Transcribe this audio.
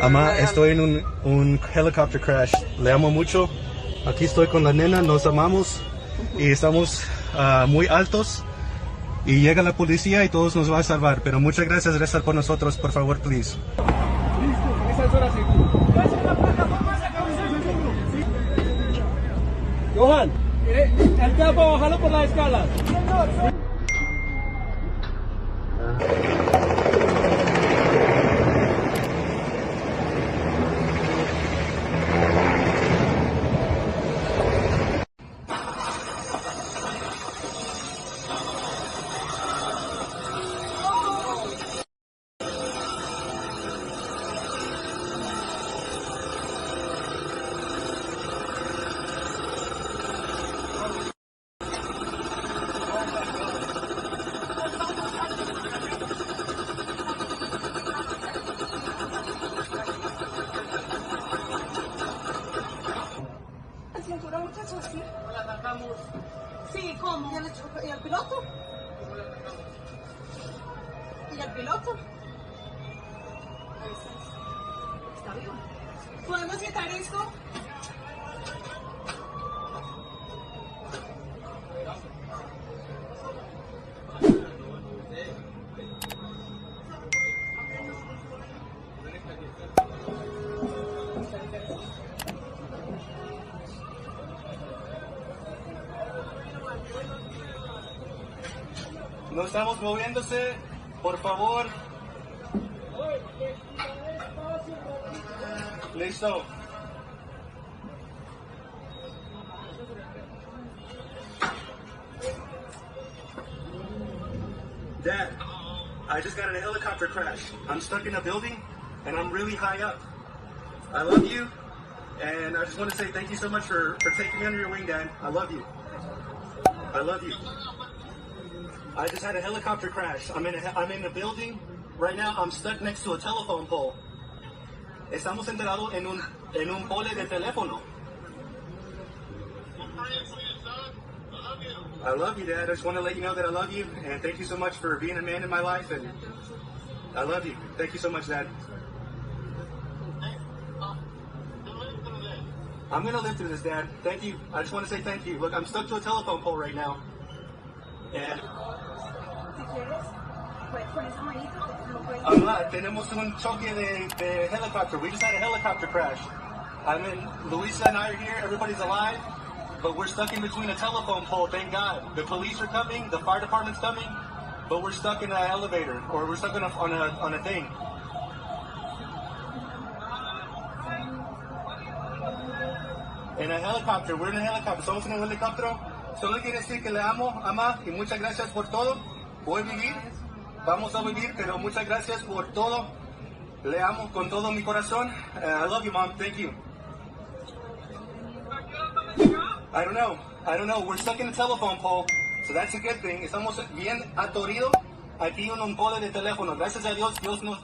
Ama, estoy en un helicopter crash. Le amo mucho. Aquí estoy con la nena, nos amamos y estamos muy altos. Y llega la policía y todos nos va a salvar. Pero muchas gracias, reza por nosotros, por favor, please. Listo, esa es hora seguro. Johan, él queda para bajarlo por las escalas. Cinturón, muchachos, sí. La sacamos. Sí, ¿cómo? ¿Y el piloto? ¿Y el piloto? Está vivo. ¿Podemos quitar esto? No estamos moviéndose, por favor. Listo. Dad, I just got in a helicopter crash. I'm stuck in a building and I'm really high up. I love you and I just want to say thank you so much for taking me under your wing, Dad. I love you. I love you. I just had a helicopter crash. I'm in a building. Right now, I'm stuck next to a telephone pole. Estamos enterados en un pole de teléfono. I love you, Dad. I just want to let you know that I love you, and thank you so much for being a man in my life, and I love you. Thank you so much, Dad. I'm going to live through this, Dad. Thank you. I just want to say thank you. Look, I'm stuck to a telephone pole right now. And tenemos un choque de helicopter. We just had a helicopter crash. Luisa and I are here. Everybody's alive, but we're stuck in between a telephone pole. Thank God. The police are coming. The fire department's coming, but we're stuck in an elevator, or we're stuck on a thing. En el helicopter. We're in a helicopter. Somos en un helicóptero. Solo quiero decir que le amo, ama, y muchas gracias por todo. Voy a vivir, vamos a vivir, pero muchas gracias por todo. Le amo con todo mi corazón. I love you, Mom. Thank you. I don't know. We're stuck in a telephone pole, so that's a good thing. Estamos bien atoridos aquí en un pole de teléfono. Gracias a Dios, Dios nos